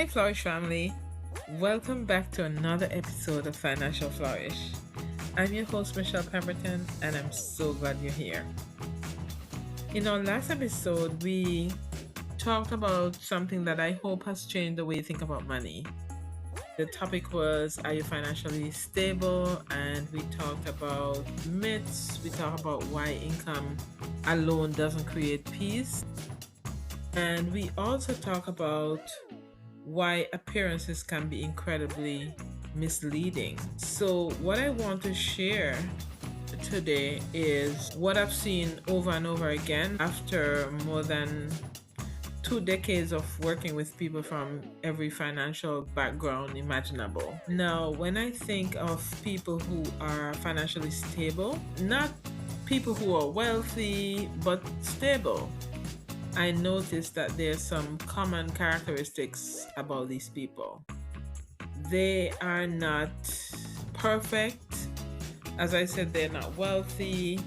Flourish family, welcome back to another episode of Financial Flourish. I'm your host, Michele Pemberton, and I'm so glad you're here. In our last episode, we talked about something that I hope has changed the way you think about money. The topic was, are you financially stable? And we talked about myths, we talked about why income alone doesn't create peace. And we also talk about why appearances can be incredibly misleading. So, what I want to share today is what I've seen over and over again after more than 2 decades of working with people from every financial background imaginable. Now, when I think of people who are financially stable, not people who are wealthy, but stable, I noticed that there's some common characteristics about these people. They are not perfect. As I said, they're not wealthy.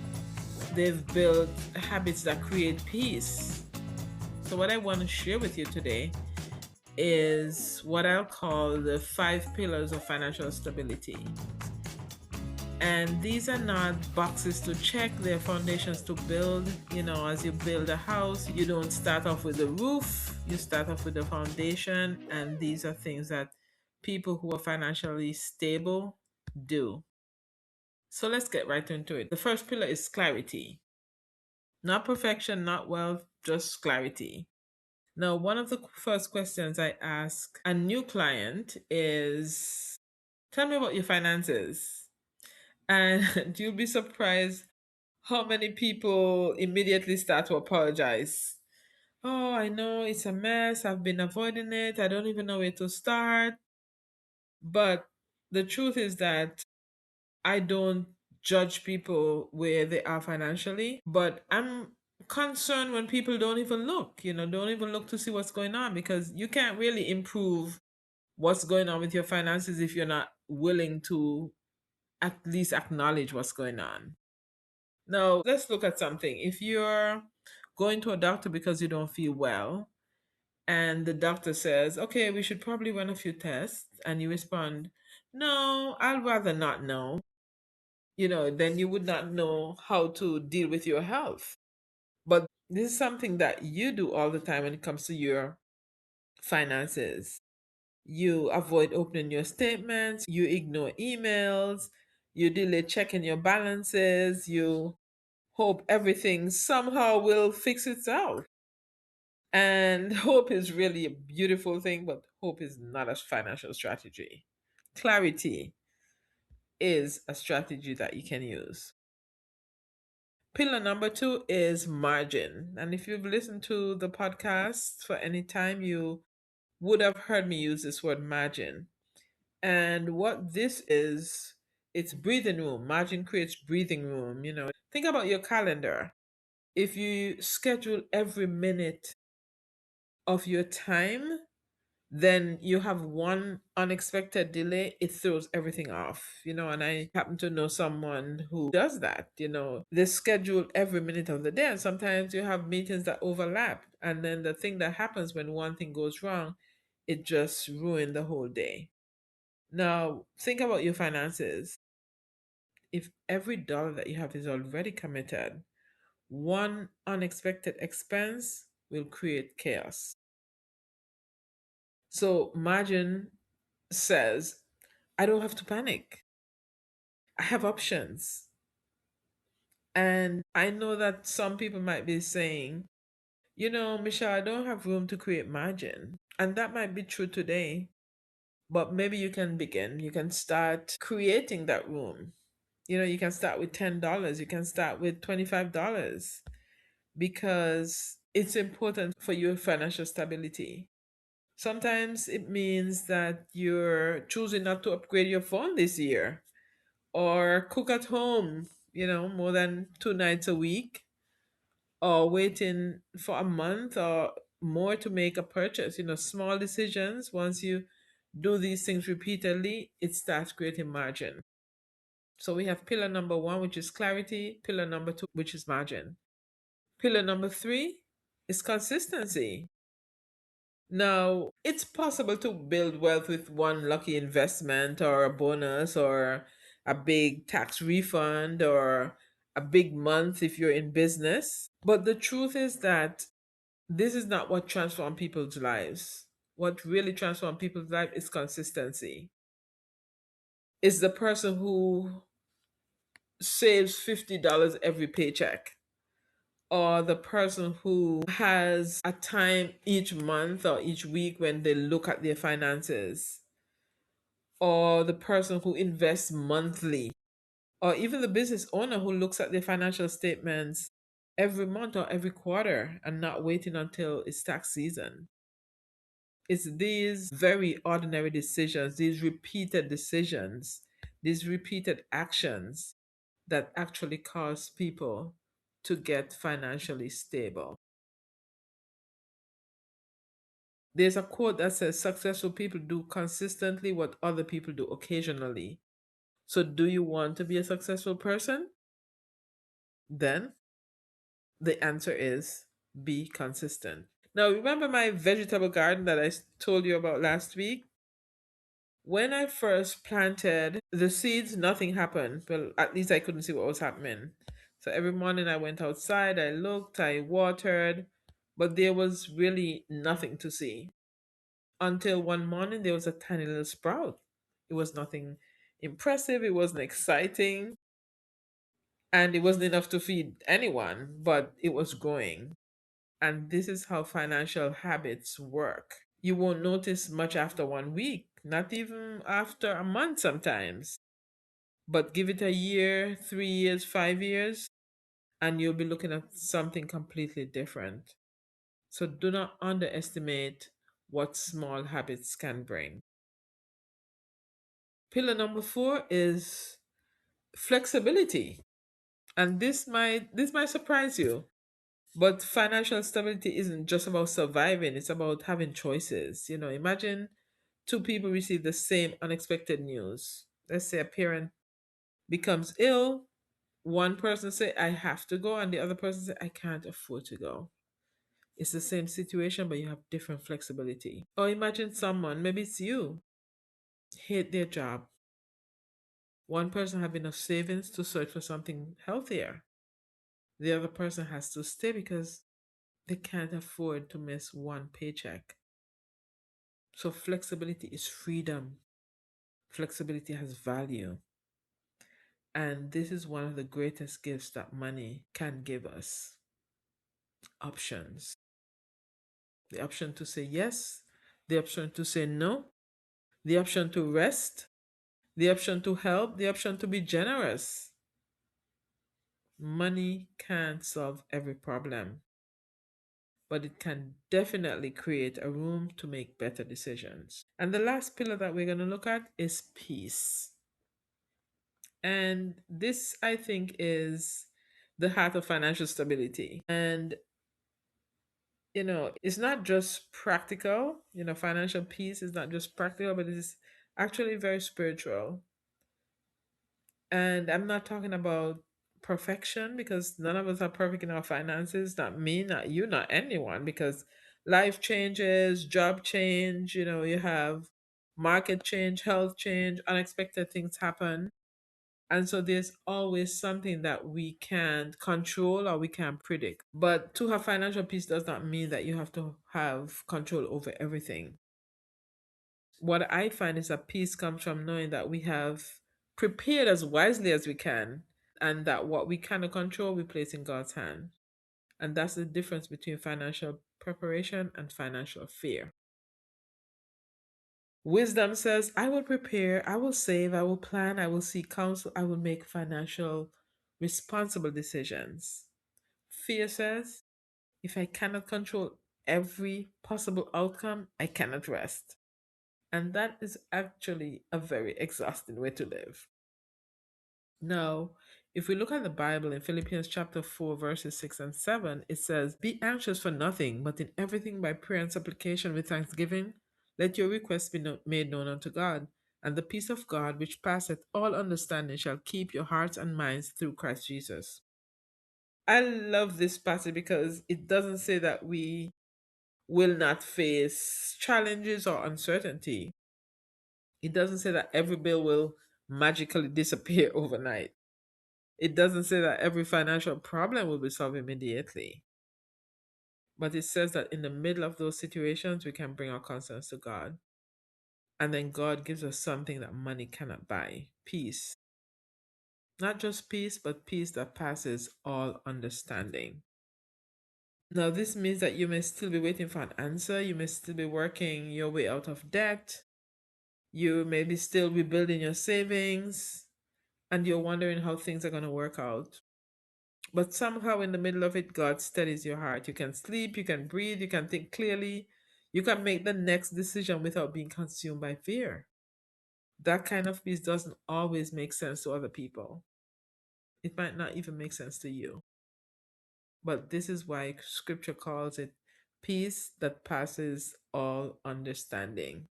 They've built habits that create peace. So, what I want to share with you today is what I'll call the 5 pillars of financial stability. And these are not boxes to check, they're foundations to build. As you build a house, you don't start off with the roof, you start off with the foundation. And these are things that people who are financially stable do. So let's get right into it. The first pillar is clarity. Not perfection, not wealth, just clarity. Now, one of the first questions I ask a new client is, tell me about your finances. And you'll be surprised how many people immediately start to apologize. Oh, I know it's a mess. I've been avoiding it. I don't even know where to start. But the truth is that I don't judge people where they are financially, but I'm concerned when people don't even look, don't even look to see what's going on, because you can't really improve what's going on with your finances if you're not willing to at least acknowledge what's going on. Now, let's look at something. If you're going to a doctor because you don't feel well, and the doctor says, okay, we should probably run a few tests, and you respond, no, I'd rather not know, then you would not know how to deal with your health. But this is something that you do all the time when it comes to your finances. You avoid opening your statements, you ignore emails, you delay checking your balances, you hope everything somehow will fix itself. And hope is really a beautiful thing, but hope is not a financial strategy. Clarity is a strategy that you can use. Pillar number 2 is margin. And if you've listened to the podcast for any time, you would have heard me use this word margin. And what this is, it's breathing room. Margin creates breathing room. Think about your calendar. If you schedule every minute of your time, then you have one unexpected delay, it throws everything off. And I happen to know someone who does that. They schedule every minute of the day, and sometimes you have meetings that overlap. And then the thing that happens when one thing goes wrong, it just ruined the whole day. Now, think about your finances. If every dollar that you have is already committed, one unexpected expense will create chaos. So margin says, I don't have to panic. I have options. And I know that some people might be saying, Michelle, I don't have room to create margin. And that might be true today, but maybe you can begin. You can start creating that room. You can start with $10, you can start with $25, because it's important for your financial stability. Sometimes it means that you're choosing not to upgrade your phone this year, or cook at home, more than 2 nights a week, or waiting for a month or more to make a purchase. Small decisions, once you do these things repeatedly, it starts creating margin. So we have pillar number 1, which is clarity, pillar number 2, which is margin. Pillar number 3 is consistency. Now, it's possible to build wealth with one lucky investment or a bonus or a big tax refund or a big month if you're in business. But the truth is that this is not what transforms people's lives. What really transforms people's life is consistency. Is the person who saves $50 every paycheck, or the person who has a time each month or each week when they look at their finances, or the person who invests monthly, or even the business owner who looks at their financial statements every month or every quarter and not waiting until it's tax season. It's these very ordinary decisions, these repeated decisions, these repeated actions that actually cause people to get financially stable. There's a quote that says successful people do consistently what other people do occasionally. So, do you want to be a successful person? Then the answer is be consistent. Now, remember my vegetable garden that I told you about last week? When I first planted the seeds, nothing happened. Well, at least I couldn't see what was happening. So every morning I went outside, I looked, I watered, but there was really nothing to see. Until one morning there was a tiny little sprout. It was nothing impressive, it wasn't exciting, and it wasn't enough to feed anyone, but it was growing. And this is how financial habits work. You won't notice much after 1 week, not even after a month sometimes. But give it a year, 3 years, 5 years, and you'll be looking at something completely different. So do not underestimate what small habits can bring. Pillar number 4 is flexibility. And this might surprise you. But financial stability isn't just about surviving, it's about having choices. Imagine two people receive the same unexpected news. Let's say a parent becomes ill. One person say, I have to go, and the other person say, I can't afford to go. It's the same situation, but you have different flexibility. Or imagine someone, maybe it's you, hate their job. One person have enough savings to search for something healthier. The other person has to stay because they can't afford to miss one paycheck. So flexibility is freedom. Flexibility has value. And this is one of the greatest gifts that money can give us: options. The option to say yes, the option to say no, the option to rest, the option to help, the option to be generous. Money can't solve every problem, but it can definitely create a room to make better decisions. And the last pillar that we're going to look at is peace. And this, I think, is the heart of financial stability. And, it's not just practical. Financial peace is not just practical, but it is actually very spiritual. And I'm not talking about perfection, because none of us are perfect in our finances. Not me, not you, not anyone, because life changes, job change, you have market change, health change, unexpected things happen. And so there's always something that we can't control or we can't predict. But to have financial peace does not mean that you have to have control over everything. What I find is that peace comes from knowing that we have prepared as wisely as we can, and that what we cannot control, we place in God's hand. And that's the difference between financial preparation and financial fear. Wisdom says, I will prepare, I will save, I will plan, I will seek counsel, I will make financial responsible decisions. Fear says, if I cannot control every possible outcome, I cannot rest. And that is actually a very exhausting way to live. Now, if we look at the Bible in Philippians chapter 4, verses 6 and 7, it says, Be anxious for nothing, but in everything by prayer and supplication with thanksgiving, let your requests be made known unto God, and the peace of God, which passeth all understanding, shall keep your hearts and minds through Christ Jesus. I love this passage because it doesn't say that we will not face challenges or uncertainty. It doesn't say that every bill will magically disappear overnight. It doesn't say that every financial problem will be solved immediately. But it says that in the middle of those situations, we can bring our concerns to God. And then God gives us something that money cannot buy: peace. Not just peace, but peace that passes all understanding. Now, this means that you may still be waiting for an answer. You may still be working your way out of debt. You may be still rebuilding your savings, and you're wondering how things are going to work out. But somehow, in the middle of it, God steadies your heart. You can sleep, you can breathe, you can think clearly, you can make the next decision without being consumed by fear. That kind of peace doesn't always make sense to other people. It might not even make sense to you. But this is why scripture calls it peace that passes all understanding,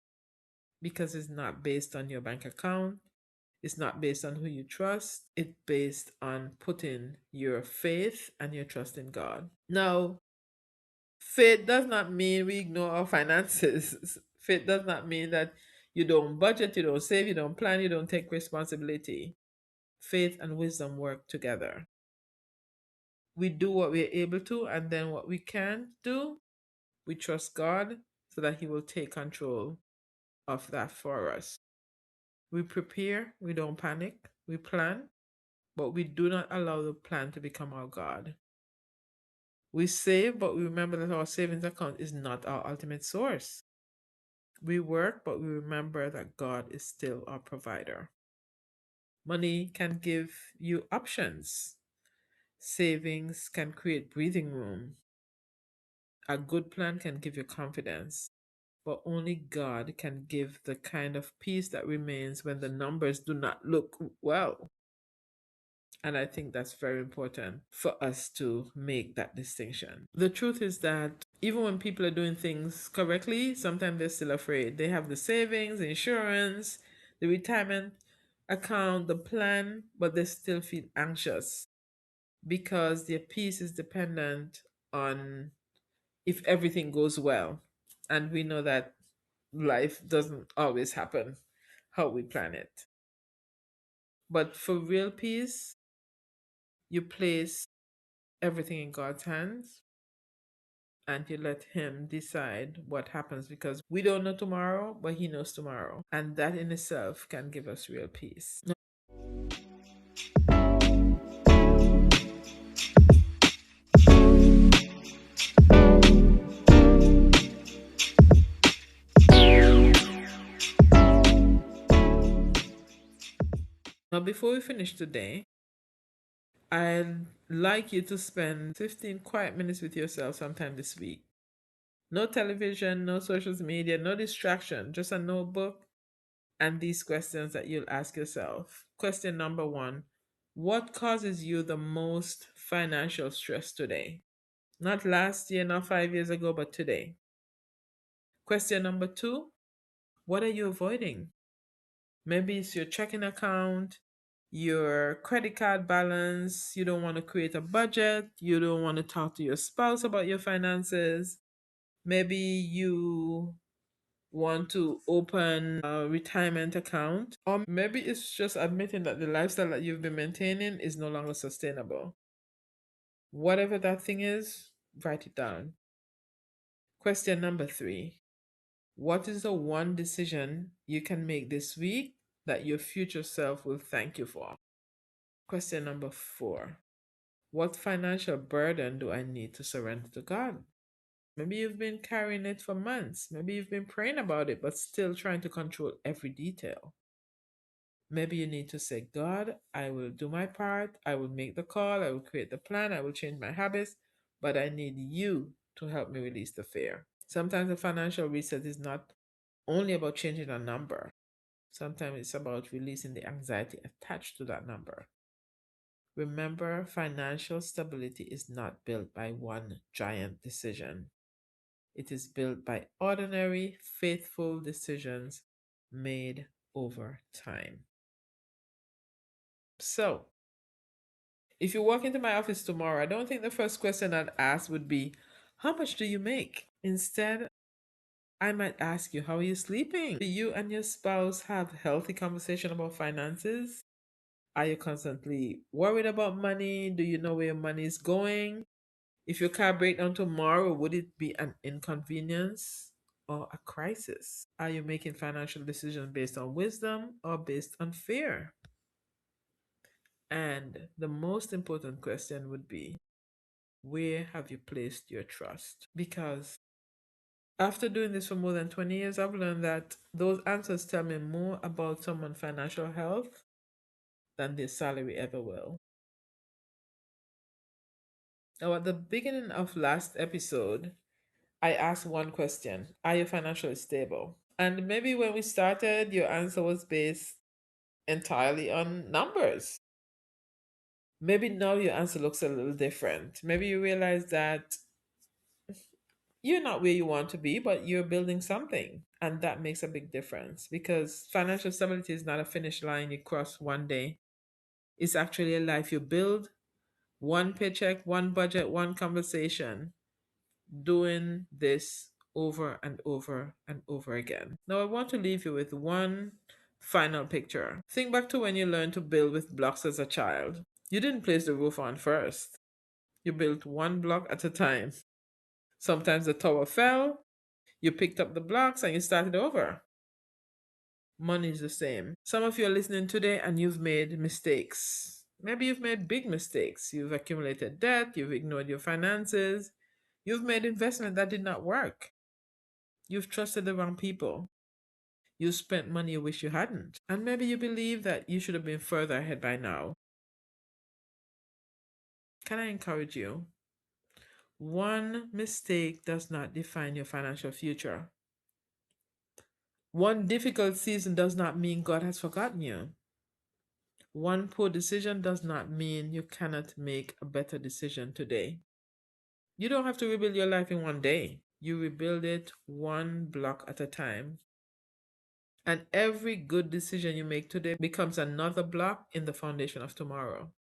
because it's not based on your bank account, it's not based on who you trust, it's based on putting your faith and your trust in God. Now, faith does not mean we ignore our finances. Faith does not mean that you don't budget, you don't save, you don't plan, you don't take responsibility. Faith and wisdom work together. We do what we're able to, and then what we can't do, we trust God so that He will take control of that for us. We prepare, we don't panic, we plan, but we do not allow the plan to become our God. We save, but we remember that our savings account is not our ultimate source. We work, but we remember that God is still our provider. Money can give you options. Savings can create breathing room. A good plan can give you confidence, but only God can give the kind of peace that remains when the numbers do not look well. And I think that's very important for us to make that distinction. The truth is that even when people are doing things correctly, sometimes they're still afraid. They have the savings, the insurance, the retirement account, the plan, but they still feel anxious because their peace is dependent on if everything goes well. And we know that life doesn't always happen how we plan it. But for real peace, you place everything in God's hands and you let Him decide what happens, because we don't know tomorrow, but He knows tomorrow. And that in itself can give us real peace. Now, before we finish today, I'd like you to spend 15 quiet minutes with yourself sometime this week. No television, no social media, no distraction, just a notebook and these questions that you'll ask yourself. Question number one: what causes you the most financial stress today? Not last year, not 5 years ago, but today. Question number two: what are you avoiding? Maybe it's your checking account, your credit card balance. You don't want to create a budget. You don't want to talk to your spouse about your finances. Maybe you want to open a retirement account, or maybe it's just admitting that the lifestyle that you've been maintaining is no longer sustainable. Whatever that thing is, write it down. Question number three: what is the one decision you can make this week that your future self will thank you for? Question number four: what financial burden do I need to surrender to God? Maybe you've been carrying it for months. Maybe you've been praying about it, but still trying to control every detail. Maybe you need to say, God, I will do my part. I will make the call. I will create the plan. I will change my habits. But I need you to help me release the fear. Sometimes the financial reset is not only about changing a number, sometimes it's about releasing the anxiety attached to that number. Remember, financial stability is not built by one giant decision. It is built by ordinary, faithful decisions made over time. So, if you walk into my office tomorrow, I don't think the first question I'd ask would be, how much do you make? Instead, I might ask you, how are you sleeping? Do you and your spouse have healthy conversation about finances? Are you constantly worried about money? Do you know where your money is going? If your car breaks down tomorrow, would it be an inconvenience or a crisis? Are you making financial decisions based on wisdom or based on fear? And the most important question would be, where have you placed your trust? Because after doing this for more than 20 years, I've learned that those answers tell me more about someone's financial health than their salary ever will. Now, at the beginning of last episode, I asked one question: are you financially stable? And maybe when we started, your answer was based entirely on numbers. Maybe now your answer looks a little different. Maybe you realize that you're not where you want to be, but you're building something. And that makes a big difference because financial stability is not a finish line you cross one day. It's actually a life you build, one paycheck, one budget, one conversation, doing this over and over and over again. Now, I want to leave you with one final picture. Think back to when you learned to build with blocks as a child. You didn't place the roof on first, you built one block at a time. Sometimes the tower fell, you picked up the blocks and you started over. Money is the same. Some of you are listening today and you've made mistakes. Maybe you've made big mistakes. You've accumulated debt, you've ignored your finances, you've made investment that did not work. You've trusted the wrong people. You spent money you wish you hadn't. And maybe you believe that you should have been further ahead by now. Can I encourage you? One mistake does not define your financial future. One difficult season does not mean God has forgotten you. One poor decision does not mean you cannot make a better decision today. You don't have to rebuild your life in one day. You rebuild it one block at a time. And every good decision you make today becomes another block in the foundation of tomorrow.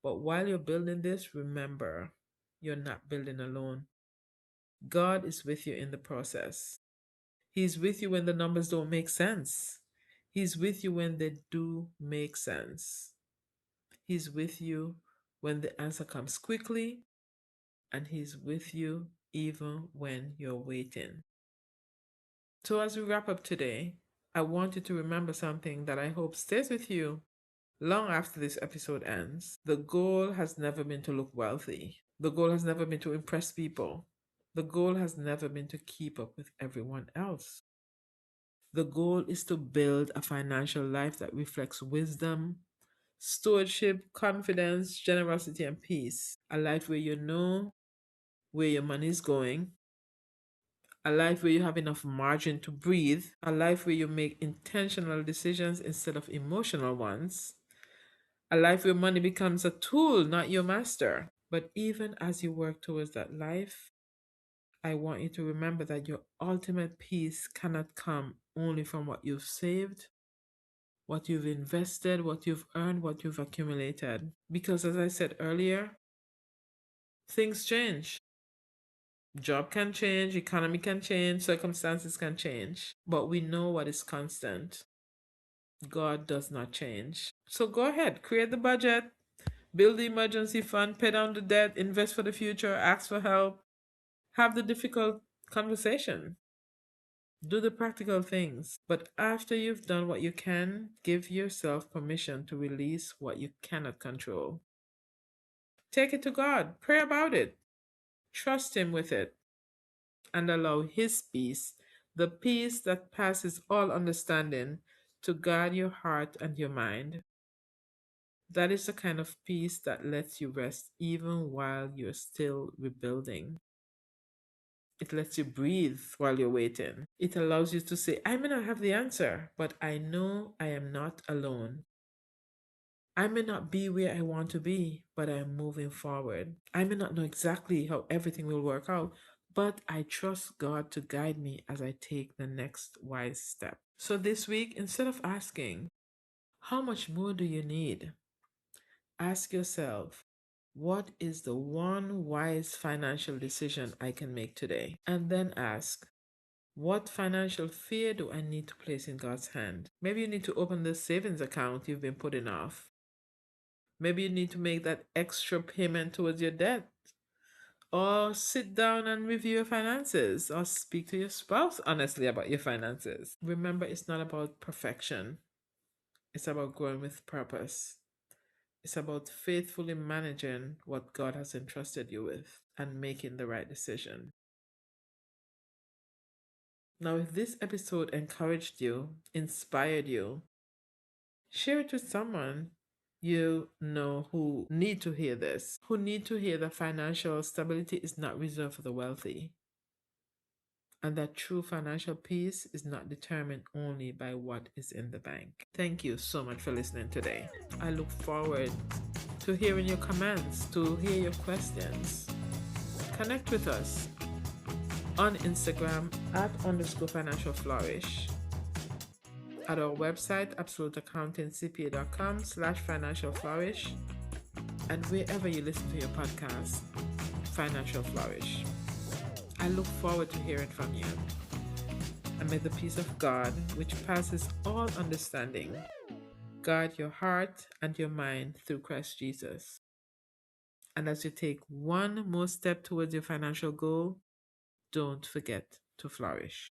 But while you're building this, remember, you're not building alone. God is with you in the process. He's with you when the numbers don't make sense. He's with you when they do make sense. He's with you when the answer comes quickly, and He's with you even when you're waiting. So, as we wrap up today, I want you to remember something that I hope stays with you long after this episode ends. The goal has never been to look wealthy, the goal has never been to impress people, the goal has never been to keep up with everyone else. The goal is to build a financial life that reflects wisdom, stewardship, confidence, generosity, and peace. A life where you know where your money is going, a life where you have enough margin to breathe, a life where you make intentional decisions instead of emotional ones, a life where money becomes a tool, not your master. But even as you work towards that life, I want you to remember that your ultimate peace cannot come only from what you've saved, what you've invested, what you've earned, what you've accumulated. Because as I said earlier, things change. Job can change, economy can change, circumstances can change. But we know what is constant. God does not change. So go ahead, create the budget, build the emergency fund, pay down the debt, invest for the future, ask for help, have the difficult conversation, do the practical things. But after you've done what you can, give yourself permission to release what you cannot control. Take it to God, pray about it, trust Him with it, and allow His peace, the peace that passes all understanding, to guard your heart and your mind. That is the kind of peace that lets you rest even while you're still rebuilding. It lets you breathe while you're waiting. It allows you to say, I may not have the answer, but I know I am not alone. I may not be where I want to be, but I am moving forward. I may not know exactly how everything will work out, but I trust God to guide me as I take the next wise step. So this week, instead of asking, how much more do you need? Ask yourself, What is the one wise financial decision I can make today? And then ask, what financial fear do I need to place in God's hand? Maybe you need to open the savings account you've been putting off. Maybe you need to make that extra payment towards your debt. Or sit down and review your finances. Or speak to your spouse honestly about your finances. Remember, it's not about perfection, it's about growing with purpose. It's about faithfully managing what God has entrusted you with and making the right decision. Now, if this episode encouraged you, inspired you, share it with someone you know who need to hear this, who need to hear that financial stability is not reserved for the wealthy, and that true financial peace is not determined only by what is in the bank. Thank you so much for listening today. I look forward to hearing your comments, to hear your questions. Connect with us on Instagram at underscore financial flourish, at our website absoluteaccountingcpa.com/financial flourish, and wherever you listen to your podcast, Financial Flourish. I look forward to hearing from you. And may the peace of God, which passes all understanding, guard your heart and your mind through Christ Jesus. And as you take one more step towards your financial goal, don't forget to flourish.